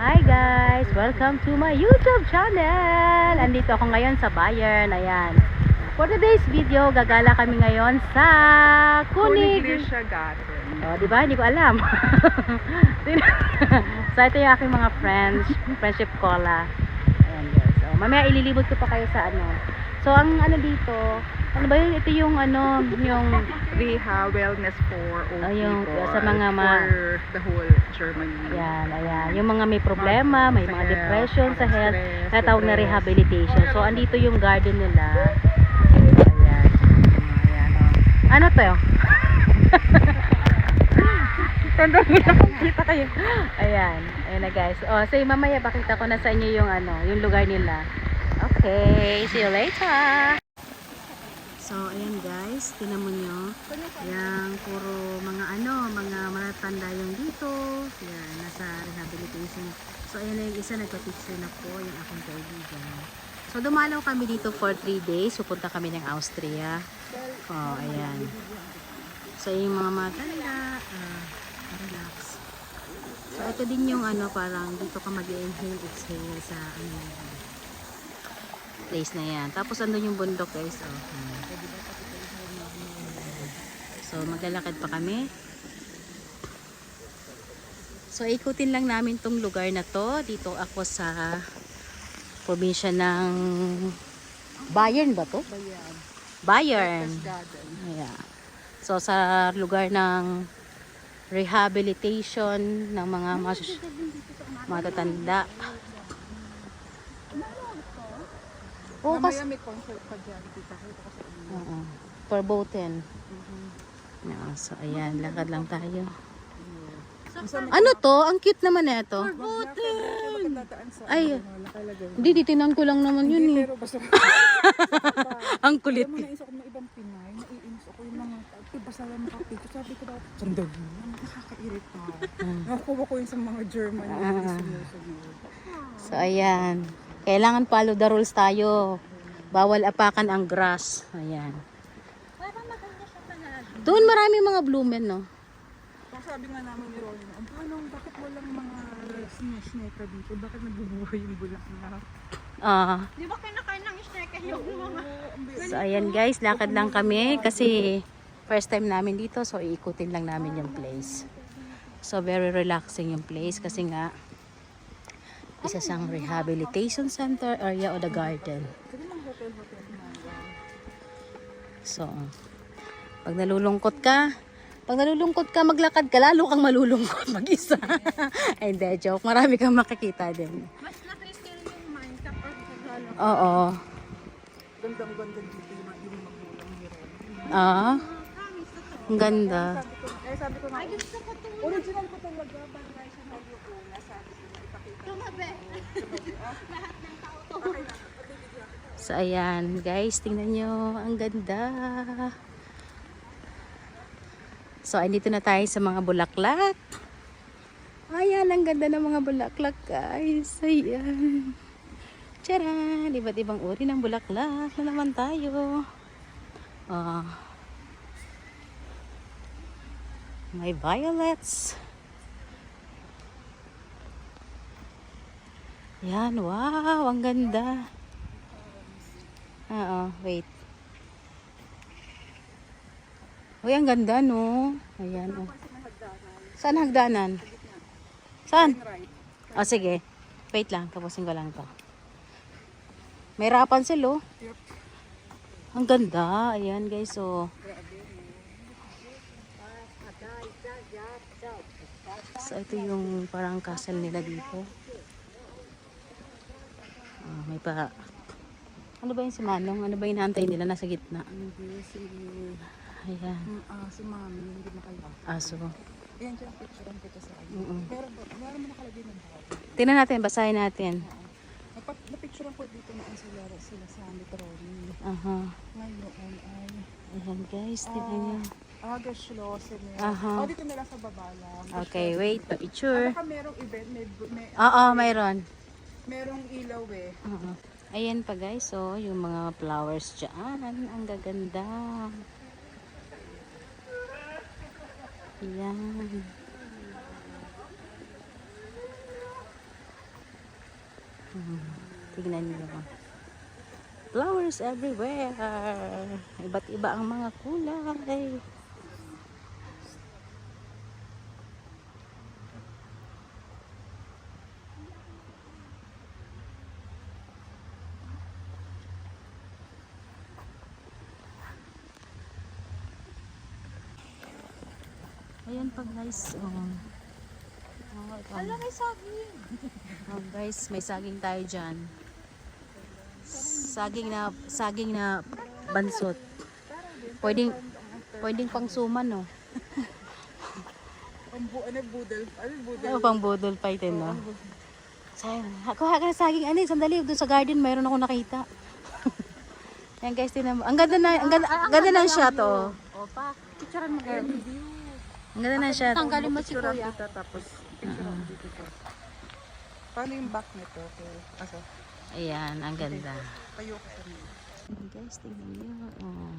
Hi guys! Welcome to my YouTube channel! Andito ako ngayon sa Bayern. Ayan. For today's video, gagala kami ngayon sa Iglesia Garden. Oh, di ba? Hindi ko alam. So, ito yung aking mga friendship cola. Ayan guys. So, mamaya ililibot ko pa kayo sa ano. So, ang ano dito, ano ba yun? Ito yung ano, yung Reha Wellness for old yung people. sa mga for the whole Germany. ayan, ayan. Yung mga may problema, may Sa mga health, depression sa health, stress, natawag na depressed. rehabilitation. So, andito yung garden nila. Ayan. Ayan, oh. Ano to? Tandaan mo na kung kita kayo. Ayan. Ayan na guys. Oh, so mamaya pakita ko na sa inyo yung ano, yung lugar nila. Okay. See you later. So, ayan guys. Tinan mo nyo. Yang puro mga ano, mga matatanda yung dito. Ayan, nasa rehabilitation. So, ayan na yung isa. Nagpa-picture na po yung aking kaibigan. So, dumalaw kami dito for 3 days. Pupunta kami ng Austria. Oh, ayan. So, yung mga matanda, relax. So, ito din yung ano, parang dito ka mag-inhale, exhale sa ano, place na yan. Tapos, andun yung bundok guys. Oh. So, maglalakad pa kami. So, ikutin lang namin tong lugar na to. Dito ako sa probinsya ng Bayern ba to? Bayan. Bayern. Garden. Yeah. So, sa lugar ng rehabilitation ng mga matatanda. Oh, Mamaya may concert pa dyan. Kita ko sa inyo. Verboten. Yeah, so, ayan. Lakad lang tayo. Minsan may Ano to? Ang cute naman na ito. magkatataan sa Ay, nakalagay. hindi, titinan ko lang naman yun eh. Pero basta Ang kulit. alam mo, naisip ko ng ibang Pinay, naiinis ako yung mga basta lang makapito. Sabi ko daw, sandali lang, nakakairita. Nakukuha ko yun sa mga German na sumusunod. So, ayan. Kailangan follow the rules tayo. Bawal apakan ang grass. Ayan. Doon marami mga blumen, no? Kung sabi nga namin ni Ronnie, paano, bakit walang mga snake dito? Bakit nabubuhay yung bulaklak? Di ba kinakain ng snake yung mga... So, ayan guys, lakad lang kami kasi first time namin dito. So, iikutin lang namin yung place. So, very relaxing yung place kasi nga isa siyang rehabilitation center area o the garden. So, pag nalulungkot ka, maglakad ka, lalo kang malulungkot mag-isa. Ay, hindi, joke. Marami kang makikita din. Mas na-triste rin yung mind kapag naglalo. Oo. Gandang-ganda dito yung magulang ni Ronnie. Ang ganda. Sabi ko nga, original ko talaga, bagay siya mag-uuna, sabi ko na ipakita. Tumabi. Lahat ng tao to. So, ayan, guys, tingnan nyo. Ang ganda. So, andito na tayo sa mga bulaklak. Ayan, ang ganda ng mga bulaklak, guys. Ayan. Tcharan! Iba't ibang uri ng bulaklak na naman tayo. May violets. Yan, wow, ang ganda. Wait. Uy, ang ganda, no? Ayan, oh. Saan hagdanan? Saan? Oh, sige. Wait lang, tapusin ko lang to. May Rapunzel, oh. Ang ganda. Ayan, guys, oh. So, ito yung parang castle nila dito. May pa... Ano ba yung si Manong? Ano ba yung hantay nila? Nasa gitna. Hindi, Ayan. si Mami, hindi makalaw. Aso. Ayan siya, picturean kita sa ano. Pero meron mo nakalagay ng bago. Tingnan natin, basahin natin. Napicturean ko dito na sila sa Ronnie. Ngayon ay... Ayan guys, tingnan nyo. Geschlossen niya. Aha. Dito nila sa baba lang. Okay, wait, pa-picture. Baka merong event, Mayroon. merong ilaw eh. Ayan pa guys, so yung mga flowers dyan. Ang gaganda. Ayan. Tignan niyo. Flowers everywhere. Iba't iba ang mga kulay. Ayan pa guys. Alam, may saging. Guys, may saging tayo dyan. Saging na bansot. Pwedeng pang suman, no? Budol. Ano budol? Oo, pang budol pa ito, no? Kuha ka na saging. Ano, sandali, doon sa garden, mayroon ako nakita. Yan guys, tinan mo. Ang ganda ng shot, oh. Opa, picturean mo girl. Ang ganda ng shot. Tanggalin mo si kuya. Tapos, picturean mo dito. Paano yung back nito? Aso? Ayan, ang ganda. Tayo ko sa nila. Ayan guys, tingnan nyo. Oh.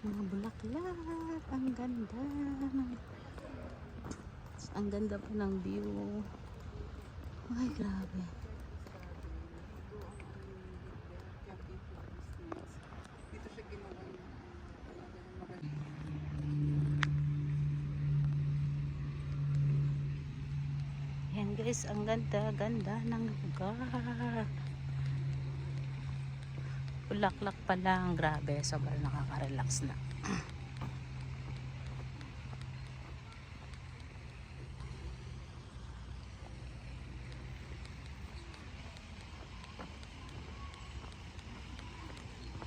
Mga bulaklak. Ang ganda. Ang ganda po ng view. Ay, grabe. Dito siya ginawa. Ayan guys, ang ganda ng lugar. Bulaklak pa lang, grabe, sobrang nakaka-relax na.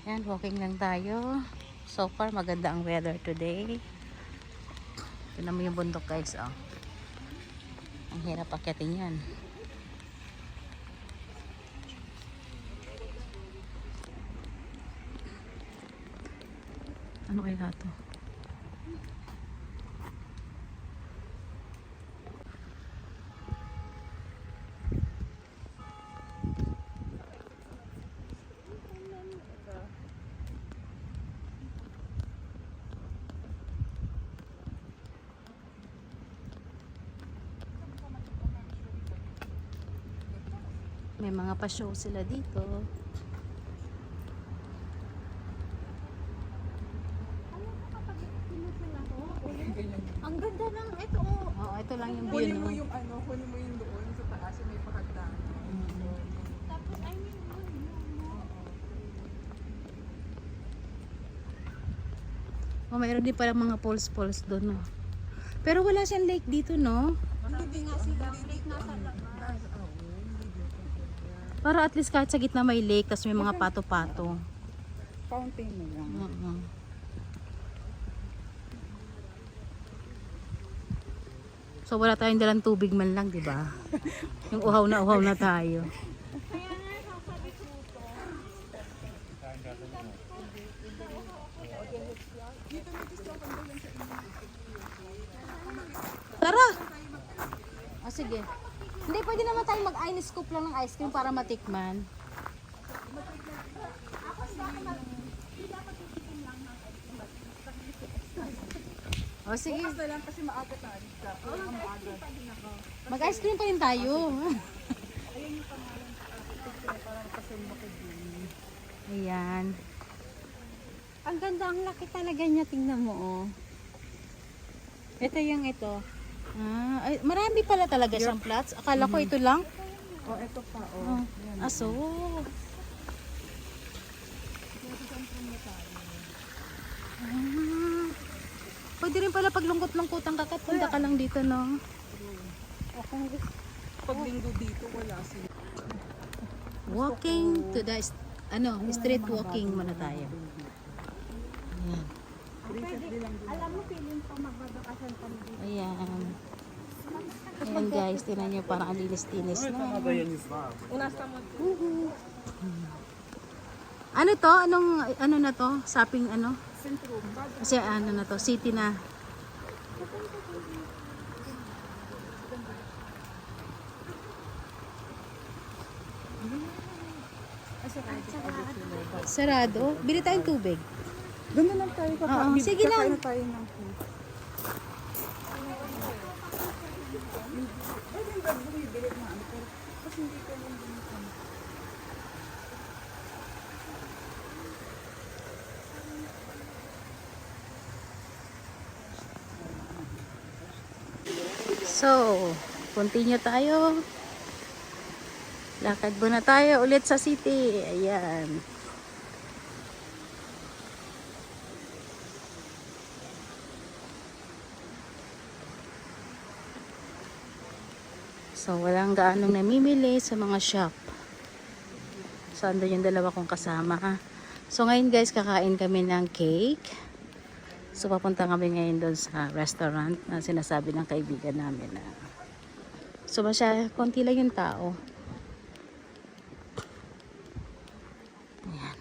Ayan, walking lang tayo. So far, maganda ang weather today. Tignan mo yung bundok guys, oh. Ang hirap akyatin yan. Ano kaya ito? May mga pa-show sila dito. Ang ganda ng ito. Oo, ito lang yung view, Kunin mo no? yung ano, kunin mo yung doon sa taas, yung may pakagdaan. Tapos, I mean, Oh, mayroon din pala mga falls doon, no? Pero wala siyang lake dito, no? Hindi nga sila. Lake nasa labas. Para at least kahit sa gitna may lake, tapos may mga pato-pato. Fountain na lang. Oo. So wala tayong dalang tubig man lang, 'di ba? Yung uhaw na tayo. Tara! Sige. Hindi, pwede naman tayo mag-ice scoop lang ng ice cream para matikman. O sige. Basta lang kasi maaga tayo. Mag-ice cream pa rin tayo. Ayan. ang ganda, ang laki talaga niya. Tingnan mo, oh. Ito yung ito. Ay, marami pala talaga siyang plots. Akala ko ito lang. Oh, ito pa. Oh. Aso. Pwede rin pala pag lungkot-lungkotang kakat. Punta ka lang dito, no? Pag linggo dito, wala sila. Walking to the street walking muna tayo. Ayan. Alam mo, feeling ko magbabakasyon kami dito. Ayan. Ayan guys, tinan nyo parang ang linis-linis na. Ano to? Ano na to? Shopping ano? Sentrum. Kasi ano na to? City na. Sarado? Bili tayong tubig. Doon na lang tayo. Oo, sige lang. Kakain na tayo ng food. Ay, yung bumibili na ano. Kasi hindi ko yung So, continue tayo. Lakad muna tayo ulit sa city. Ayan. So, walang gaanong namimili sa mga shop. So, andun yung dalawa kong kasama. So, ngayon guys, kakain kami ng cake. So, papunta kami ngayon doon sa restaurant na sinasabi ng kaibigan namin na so, konti lang yung tao. Ayan.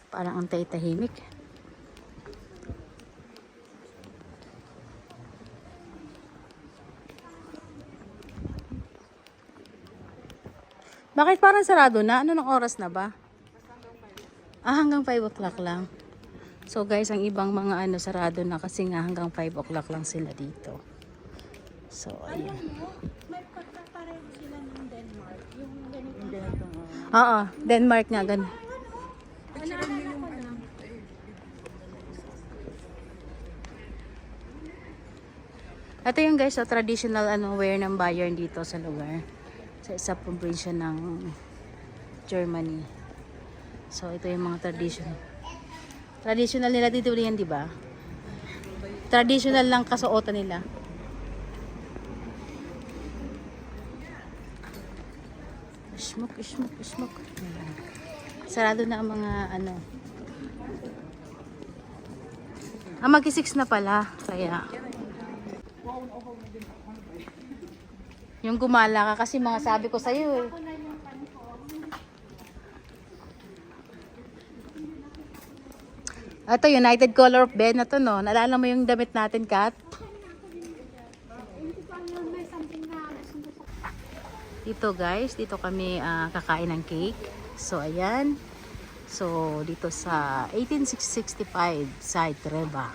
Parang ang tahimik. Bakit parang sarado na? Ano ng oras na ba? Hanggang 5 o'clock lang. So guys, ang ibang mga sarado na kasi nga hanggang 5 o'clock lang sila dito. So, ayan. May pagkakareho sila ng Denmark. Yung ganito. Yung ganitong, Oo, Denmark nga ganun. Ito yung guys, traditional wear ng Bayern dito sa lugar. Sa isa probinsya ng Germany. So, ito yung mga traditional. Traditional nila dito yan, di ba? Traditional lang kasuotan nila. Smoke. Ayan. Sarado na ang mga mag-6 na pala. Kaya yung gumala ka kasi mga sabi ko sa'yo eh. Ito, United Color of Ben na to, no? Naalala mo yung damit natin, Kat? Dito guys, dito kami kakain ng cake. So, ayan. So, dito sa 18665 side Treba.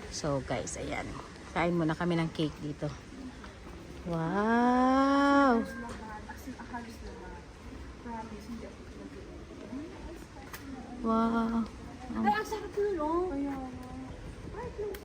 So, guys, ayan. Kain muna kami ng cake dito. Wow! Wow! Ay, ang sarap nun, oh.